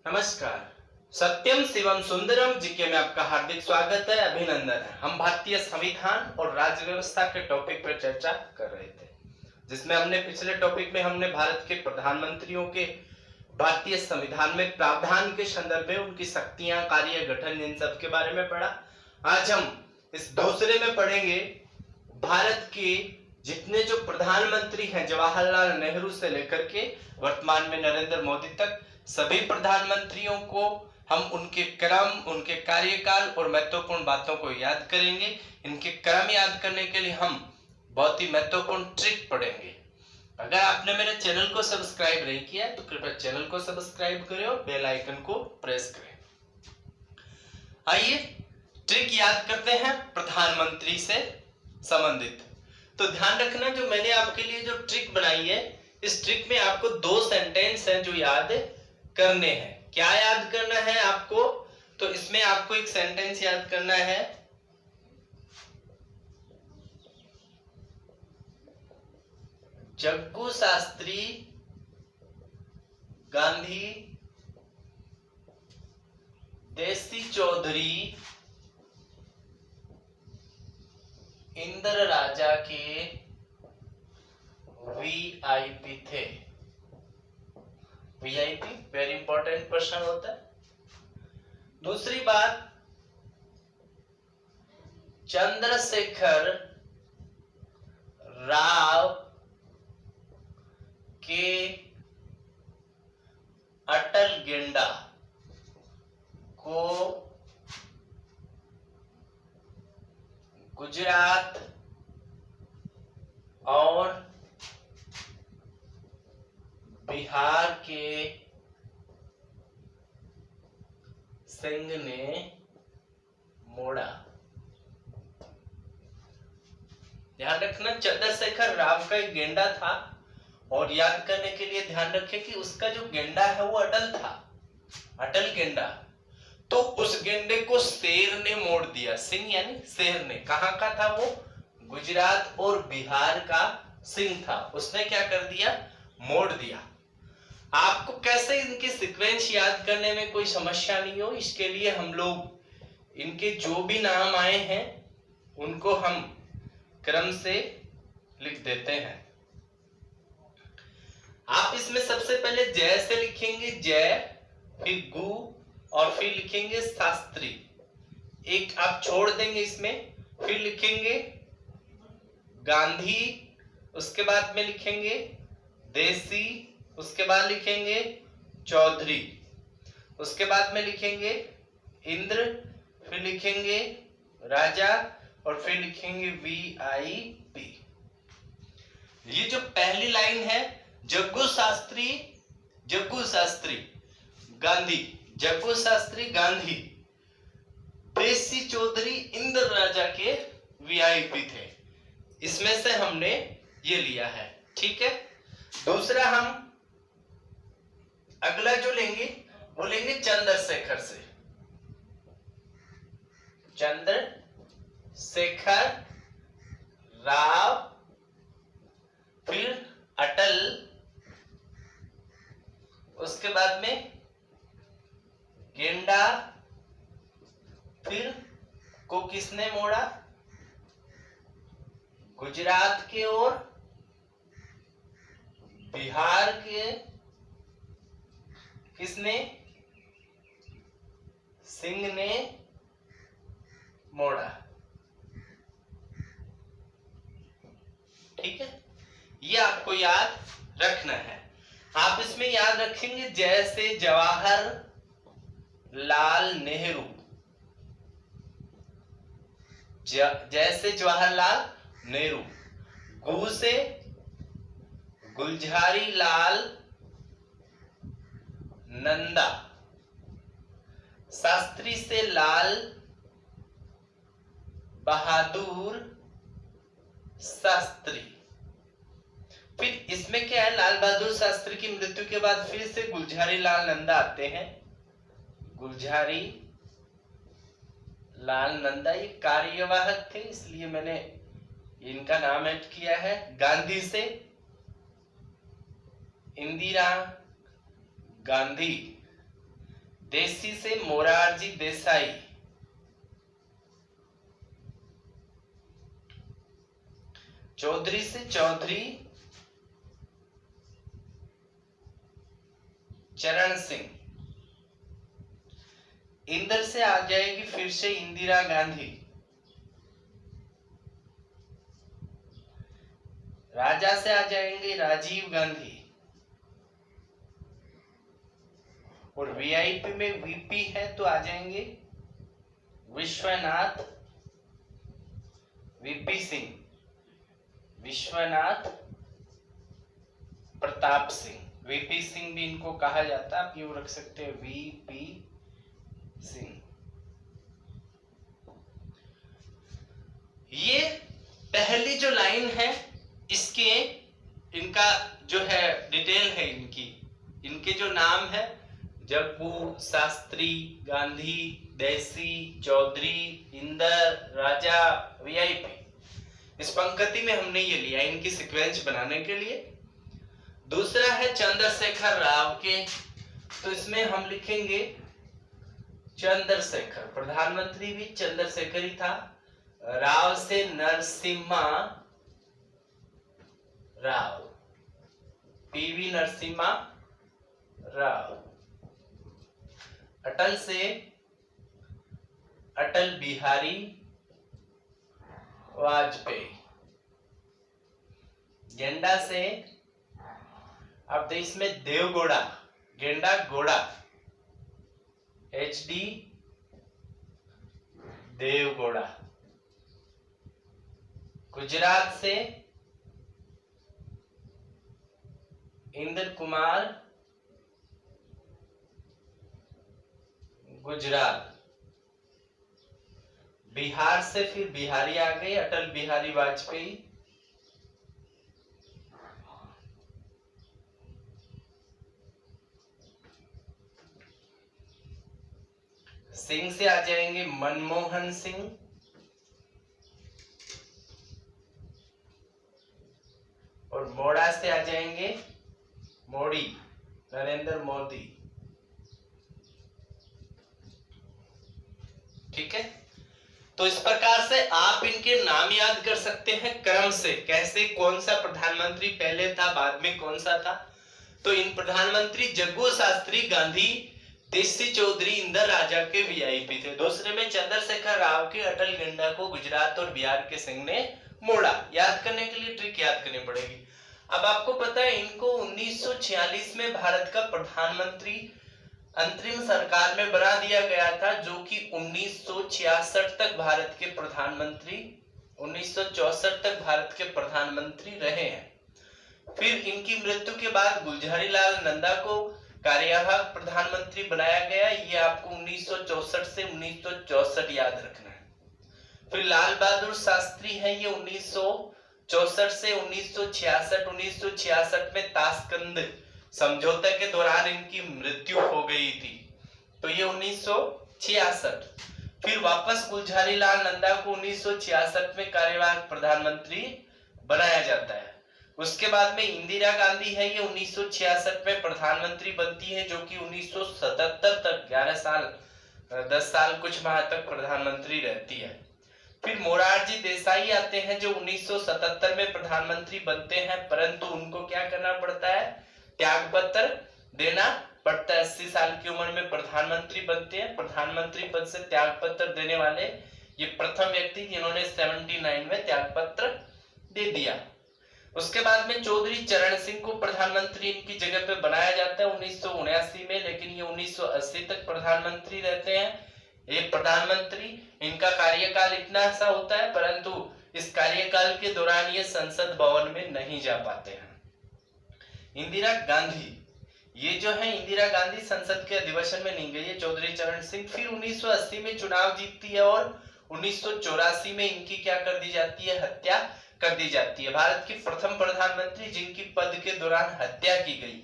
नमस्कार। सत्यम शिवम सुंदरम जीके में आपका हार्दिक स्वागत है, अभिनंदन है। हम भारतीय संविधान और राज्य व्यवस्था के टॉपिक पर चर्चा कर रहे थे, जिसमें हमने पिछले टॉपिक में हमने भारत के प्रधानमंत्रियों के भारतीय संविधान में प्रावधान के संदर्भ में उनकी शक्तियां, कार्य, गठन, इन सब के बारे में पढ़ा। आज हम इस दूसरे में पढ़ेंगे भारत के जितने जो प्रधानमंत्री हैं, जवाहरलाल नेहरू से लेकर के वर्तमान में नरेंद्र मोदी तक, सभी प्रधानमंत्रियों को हम उनके क्रम, उनके कार्यकाल और महत्वपूर्ण बातों को याद करेंगे। इनके क्रम याद करने के लिए हम बहुत ही महत्वपूर्ण ट्रिक पढ़ेंगे। अगर आपने मेरे चैनल को सब्सक्राइब नहीं किया तो कृपया चैनल को सब्सक्राइब करें और बेल आइकन को प्रेस करें। आइए ट्रिक याद करते हैं प्रधानमंत्री से संबंधित। तो ध्यान रखना, जो मैंने आपके लिए जो ट्रिक बनाई है, इस ट्रिक में आपको 2 सेंटेंस हैं जो याद करने हैं। क्या याद करना है आपको? तो इसमें आपको एक सेंटेंस याद करना है, जग्गू शास्त्री गांधी देसी चौधरी इंदिरा राजा के वीआईपी थे। वीआईपी वेरी इंपॉर्टेंट पर्सन होता है। दूसरी बात, चंद्रशेखर राव के अटल गेंडा को गुजरात और बिहार के सिंह ने मोड़ा। ध्यान रखना, चंद्रशेखर राव का एक गेंडा था और याद करने के लिए ध्यान रखें कि उसका जो गेंडा है वो अटल था, अटल गेंडा। तो उस गेंडे को शेर ने मोड़ दिया। सिंह यानी शेर ने। कहां का था वो? गुजरात और बिहार का सिंह था। उसने क्या कर दिया? मोड़ दिया। आपको कैसे इनके सीक्वेंस याद करने में कोई समस्या नहीं हो, इसके लिए हम लोग इनके जो भी नाम आए हैं उनको हम क्रम से लिख देते हैं। आप इसमें सबसे पहले जय से लिखेंगे, जय, फिर गु और फिर लिखेंगे शास्त्री। एक आप छोड़ देंगे इसमें, फिर लिखेंगे गांधी, उसके बाद में लिखेंगे देसी, उसके बाद लिखेंगे चौधरी, उसके बाद में लिखेंगे इंद्र, फिर लिखेंगे राजा और फिर लिखेंगे वीआईपी। ये जो पहली लाइन है, जग्गू शास्त्री गांधी, जग्गू शास्त्री गांधी देसी चौधरी इंद्र राजा के वीआईपी थे, इसमें से हमने ये लिया है। ठीक है। दूसरा हम अगला जो लेंगे वो लेंगे चंद्रशेखर से। चंद्रशेखर राव, फिर अटल, उसके बाद में गेंडा, फिर को किसने मोड़ा? गुजरात के और बिहार के किसने? सिंह ने मोड़ा। ठीक है, ये आपको याद रखना है। आप इसमें याद रखेंगे जैसे जवाहर लाल नेहरू, जैसे जवाहरलाल नेहरू। गु से गुलझारी लाल नंदा, शास्त्री से लाल बहादुर शास्त्री। फिर इसमें क्या है, लाल बहादुर शास्त्री की मृत्यु के बाद फिर से गुलझारी लाल नंदा आते हैं। गुलझारी लाल नंदा ये कार्यवाहक थे, इसलिए मैंने इनका नाम ऐड किया है। गांधी से इंदिरा गांधी, देसी से मोरारजी देसाई, चौधरी से चौधरी चरण सिंह, इंदर से आ जाएगी फिर से इंदिरा गांधी, राजा से आ जाएंगे राजीव गांधी, और वीआईपी में वीपी है तो आ जाएंगे विश्वनाथ, वीपी सिंह, विश्वनाथ प्रताप सिंह, वीपी सिंह भी इनको कहा जाता है, आप यूं रख सकते हैं वीपी सिंह। ये पहली जो लाइन है इसके इनका जो है डिटेल है, इनके जो नाम है जग्गू, शास्त्री, गांधी, देसी, चौधरी, इंदर, राजा, वीआईपी, इस पंक्ति में हमने ये लिया इनकी सीक्वेंस बनाने के लिए। दूसरा है चंद्रशेखर राव के, तो इसमें हम लिखेंगे चंद्रशेखर, प्रधानमंत्री भी चंद्रशेखर ही था, राव से नरसिम्हा राव, पीवी नरसिम्हा राव, अटल से अटल बिहारी वाजपेयी, गेंडा से अब देश में देवगौड़ा, गेंडा गौड़ा, एच डी देवगौड़ा, गुजरात से इंद्र कुमार गुजराल, बिहार से फिर बिहारी आ गए, अटल बिहारी वाजपेयी, सिंह से आ जाएंगे मनमोहन सिंह, और मोड़ा से आ जाएंगे मोदी, नरेंद्र मोदी। ठीक है, तो इस प्रकार से आप इनके नाम याद कर सकते हैं क्रम से, कैसे कौन सा प्रधानमंत्री पहले था बाद में कौन सा था। तो इन प्रधानमंत्री जग्गू, शास्त्री, गांधी, देसी, चौधरी, इंदर, राजा के वीआईपी थे। दूसरे में चंद्रशेखर राव के, अटल, गेंडा को गुजरात और बिहार के सिंह ने मोड़ा। याद करने के लिए ट्रिक याद करनी पड़ेगी। अब आपको पता है इनको 1946 में भारत का प्रधानमंत्री अंतरिम सरकार में बना दिया गया था, जो कि 1966 तक भारत के प्रधानमंत्री, 1964 तक भारत के प्रधानमंत्री रहे हैं। फिर इनकी मृत्यु के बाद गुलजारीलाल नंदा को कार्यवाहक प्रधानमंत्री बनाया गया। ये आपको 1964 से 1964 याद रखना है। फिर लाल बहादुर शास्त्री है, ये 1964 से 1966, 1966 में ताशकंद समझौते के दौरान इनकी मृत्यु हो गई थी, तो ये 1966। फिर वापस गुलजारीलाल नंदा को 1966 में कार्यवाहक प्रधानमंत्री बनाया जाता है। उसके बाद में इंदिरा गांधी है, ये 1966 में प्रधानमंत्री बनती है, जो कि 1977 तक 11 साल 10 साल कुछ माह तक प्रधानमंत्री रहती है। फिर मोरारजी देसाई आते हैं, जो 1977 में प्रधानमंत्री बनते हैं, परंतु उनको क्या करना पड़ता है, त्याग पत्र देना पड़ता है। 80 साल की उम्र में प्रधानमंत्री बनते हैं। प्रधानमंत्री पद से त्याग पत्र देने वाले ये प्रथम व्यक्ति जिन्होंने 79 में त्याग पत्र दे दिया। उसके बाद में चौधरी चरण सिंह को प्रधानमंत्री इनकी जगह पे बनाया जाता है 1979 में, लेकिन ये 1980 तक प्रधानमंत्री रहते हैं। ये प्रधानमंत्री, इनका कार्यकाल इतना सा होता है, परंतु इस कार्यकाल के दौरान ये संसद भवन में नहीं जा पाते हैं। इंदिरा गांधी, ये जो है इंदिरा गांधी संसद के अधिवेशन में नहीं गई है। चौधरी चरण सिंह फिर 1980 में चुनाव जीतती है और 1984 में इनकी क्या कर दी जाती है, हत्या कर दी जाती है। भारत की प्रथम प्रधानमंत्री जिनकी पद के दौरान हत्या की गई,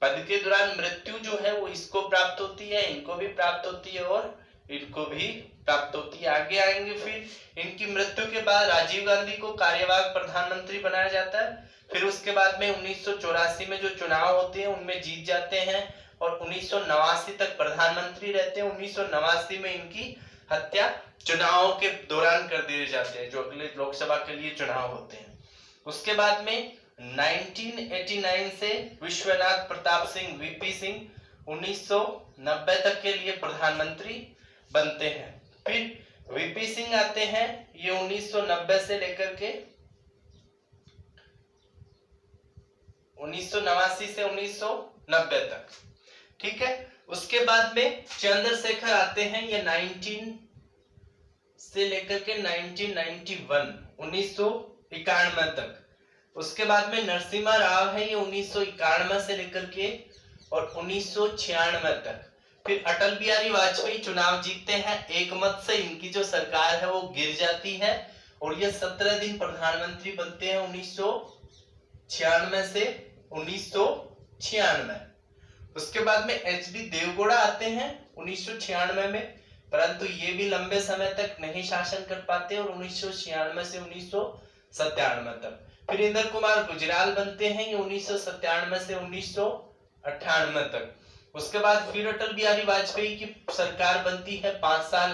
पद के दौरान मृत्यु जो है वो इसको प्राप्त होती है, इनको भी प्राप्त होती है और इनको भी प्राप्त होती है। आगे आएंगे। फिर इनकी मृत्यु के बाद राजीव गांधी को कार्यवाहक प्रधानमंत्री बनाया जाता है। फिर उसके बाद में 1984 में जो चुनाव होते हैं उनमें जीत जाते हैं। और 1989 तक प्रधानमंत्री रहते हैं। 1989 में इनकी हत्या चुनावों के दौरान कर दिए जाते हैं, जो अगले लोकसभा के लिए चुनाव होते हैं। उसके बाद में 1989 से विश्वनाथ प्रताप सिंह वीपी सिंह 1990 तक के लिए प्रधानमंत्री बनते हैं। फिर वीपी सिंह आते हैं, ये 1990 से लेकर के 1989 से 1990 तक, ठीक है। उसके बाद में चंद्रशेखर आते हैं, ये 19 से लेकर के 1991 1991 तक। उसके बाद में नरसिम्हा राव है, ये 1991 से लेकर के और 1996 तक। फिर अटल बिहारी वाजपेयी चुनाव जीतते हैं, एक मत से इनकी जो सरकार है वो गिर जाती है और ये 17 दिन प्रधानमंत्री बनते हैं 1996 से 1996। उसके बाद में एचडी देवगौड़ा आते हैं 1996 में, परंतु ये भी लंबे समय तक नहीं शासन कर पाते और 1996 से 1997 तक। फिर इंद्र कुमार गुजराल बनते हैं, ये 1997 से 1998 तक। उसके बाद फिर अटल बिहारी वाजपेयी की सरकार बनती है 5 साल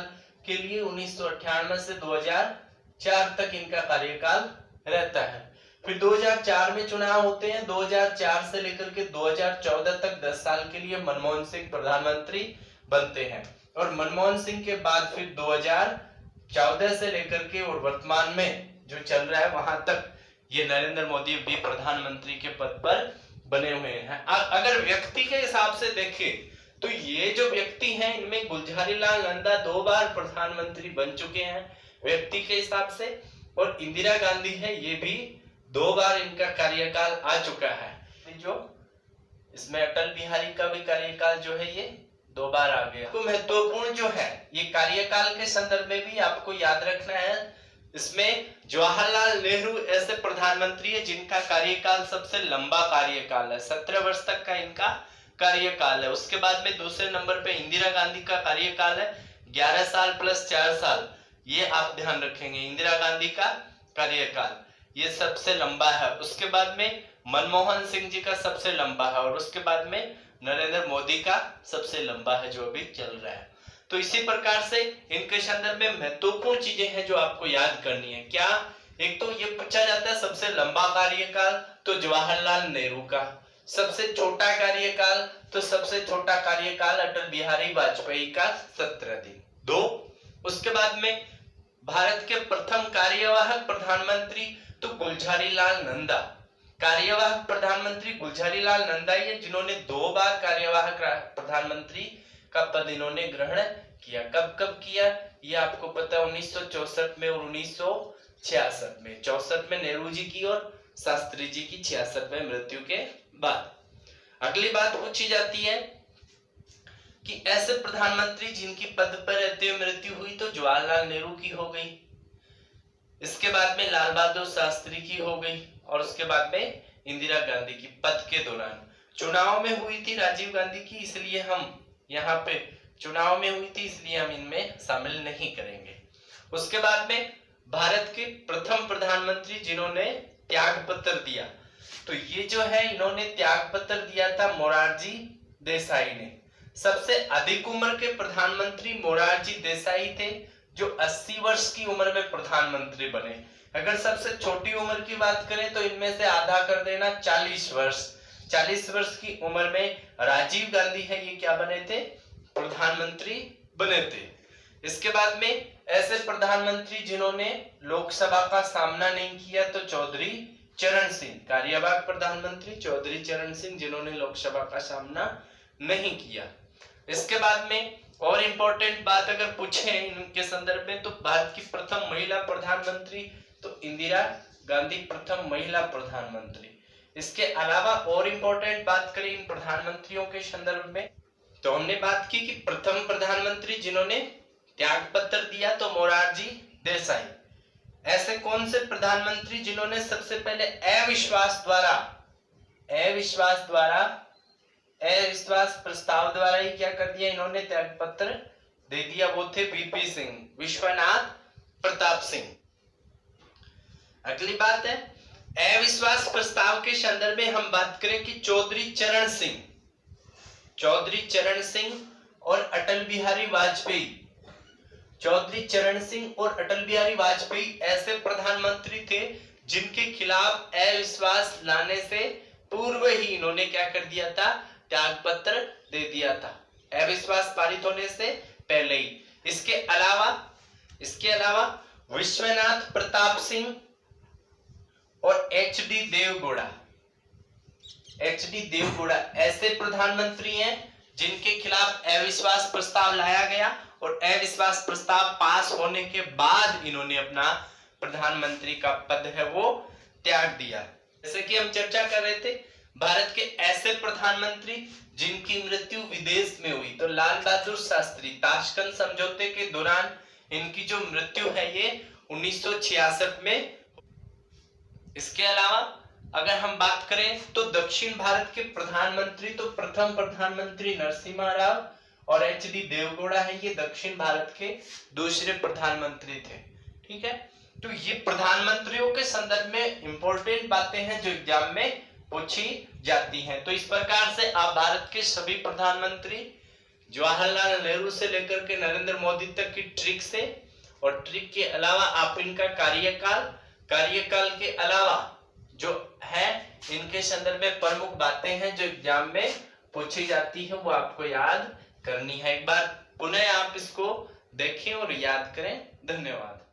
के लिए, 1998 से 2004 तक इनका कार्यकाल रहता है। फिर 2004 में चुनाव होते हैं, 2004 से लेकर के 2014 तक 10 साल के लिए मनमोहन सिंह प्रधानमंत्री बनते हैं और मनमोहन सिंह के बाद फिर 2014 से लेकर के और वर्तमान में जो चल रहा है वहां तक ये नरेंद्र मोदी भी प्रधानमंत्री के पद पर बने हुए हैं। अगर व्यक्ति के हिसाब से देखें तो ये जो व्यक्ति हैं इनमें गुलजारी लाल नंदा 2 बार प्रधानमंत्री बन चुके हैं व्यक्ति के हिसाब से, और इंदिरा गांधी है ये भी 2 बार इनका कार्यकाल आ चुका है। जो इसमें अटल बिहारी का भी कार्यकाल जो है ये 2 बार आ गया। तो महत्वपूर्ण जो है ये कार्यकाल के संदर्भ में भी आपको याद रखना है, इसमें जवाहरलाल नेहरू ऐसे प्रधानमंत्री है जिनका कार्यकाल सबसे लंबा कार्यकाल है, 17 वर्ष तक का इनका कार्यकाल है। उसके बाद में दूसरे नंबर पे इंदिरा गांधी का कार्यकाल है 11 साल प्लस 4 साल, ये आप ध्यान रखेंगे। इंदिरा गांधी का कार्यकाल ये सबसे लंबा है। उसके बाद में मनमोहन सिंह जी का सबसे लंबा है और उसके बाद में नरेंद्र मोदी का सबसे लंबा है जो अभी चल रहा है। तो इसी प्रकार से इनके संदर्भ में महत्वपूर्ण चीजें हैं जो आपको याद करनी है। क्या? एक तो ये पूछा जाता है सबसे लंबा कार्यकाल तो जवाहरलाल नेहरू का, सबसे छोटा कार्यकाल तो सबसे छोटा कार्यकाल अटल बिहारी वाजपेयी का 17 दिन 2। उसके बाद में भारत के प्रथम कार्यवाहक प्रधानमंत्री तो गुलजारी लाल नंदा, कार्यवाहक प्रधानमंत्री गुलजारी लाल नंदा ये जिन्होंने 2 बार कार्यवाहक प्रधानमंत्री का पद इन्होंने ग्रहण किया। कब कब किया ये आपको पता है, 1964 में और 1966 में। 64 में नेहरू जी की और शास्त्री जी की 66 में मृत्यु के बाद। अगली बात पूछी जाती है कि ऐसे प्रधानमंत्री जिनकी पद पर रहते हुए मृत्यु हुई तो जवाहरलाल नेहरू की हो गई, इसके बाद में लाल बहादुर शास्त्री की हो गई और उसके बाद में इंदिरा गांधी की पद के दौरान चुनाव में हुई थी राजीव गांधी की, इसलिए हम यहाँ पे चुनाव में हुई थी इसलिए हम इनमें शामिल नहीं करेंगे। उसके बाद में भारत के प्रथम प्रधानमंत्री जिन्होंने त्याग पत्र दिया तो ये जो है इन्होंने त्याग पत्र दिया था मोरारजी देसाई ने। सबसे अधिक उम्र के प्रधानमंत्री मोरारजी देसाई थे जो 80 वर्ष की उम्र में प्रधानमंत्री बने। अगर सबसे छोटी उम्र की बात करें तो इनमें से आधा कर देना 40 वर्ष। 40 वर्ष की उम्र में राजीव गांधी है ये क्या बने थे? प्रधानमंत्री बने थे। इसके बाद में ऐसे प्रधानमंत्री जिन्होंने लोकसभा का सामना नहीं किया तो चौधरी चरण सिंह, कार्यवाहक प्रधानमंत्री चौधरी चरण सिंह जिन्होंने लोकसभा का सामना नहीं किया। इसके बाद में और इंपॉर्टेंट बात अगर पूछे इनके संदर्भ में तो भारत की प्रथम महिला प्रधानमंत्री तो इंदिरा गांधी प्रथम महिला प्रधानमंत्री। इसके अलावा और इंपॉर्टेंट बात करें इन प्रधानमंत्रियों के संदर्भ में तो हमने बात की कि प्रथम प्रधानमंत्री जिन्होंने त्याग पत्र दिया तो मोरारजी देसाई। ऐसे कौन से प्रधानमंत्री जिन्होंने सबसे पहले अविश्वास प्रस्ताव द्वारा ही क्या कर दिया, इन्होंने त्याग पत्र दे दिया, वो थे वीपी सिंह, विश्वनाथ प्रताप सिंह। अगली बात है अविश्वास प्रस्ताव के संदर्भ में हम बात करें कि चौधरी चरण सिंह चौधरी चरण सिंह और अटल बिहारी वाजपेयी। चौधरी चरण सिंह और अटल बिहारी वाजपेयी ऐसे प्रधानमंत्री थे जिनके खिलाफ अविश्वास लाने से पूर्व ही इन्होंने क्या कर दिया था, त्याग पत्र दे दिया था, अविश्वास पारित होने से पहले ही। इसके अलावा विश्वनाथ प्रताप सिंह और एच.डी. देवगौड़ा ऐसे प्रधानमंत्री हैं जिनके खिलाफ अविश्वास प्रस्ताव लाया गया और अविश्वास प्रस्ताव पास होने के बाद इन्होंने अपना प्रधानमंत्री का पद है वो त्याग दिया। जैसे कि हम चर्चा कर रहे थे भारत के ऐसे प्रधानमंत्री जिनकी मृत्यु विदेश में हुई, तो लाल बहादुर शास्त्री ताशकंद समझौते के दौरान इनकी जो मृत्यु है ये 1966 में। इसके अलावा अगर हम बात करें तो दक्षिण भारत के प्रधानमंत्री, तो प्रथम प्रधानमंत्री नरसिम्हा राव और एच.डी. देवगौड़ा है, ये दक्षिण भारत के दूसरे प्रधानमंत्री थे। ठीक है, तो ये प्रधानमंत्रियों के संदर्भ में इंपॉर्टेंट बातें हैं जो एग्जाम में पूछी जाती हैं। तो इस प्रकार से आप भारत के सभी प्रधानमंत्री जवाहरलाल नेहरू से लेकर के नरेंद्र मोदी तक की ट्रिक से, और ट्रिक के अलावा आप इनका कार्यकाल के अलावा जो है इनके संदर्भ में प्रमुख बातें हैं जो एग्जाम में पूछी जाती है वो आपको याद करनी है। एक बार पुनः आप इसको देखें और याद करें। धन्यवाद।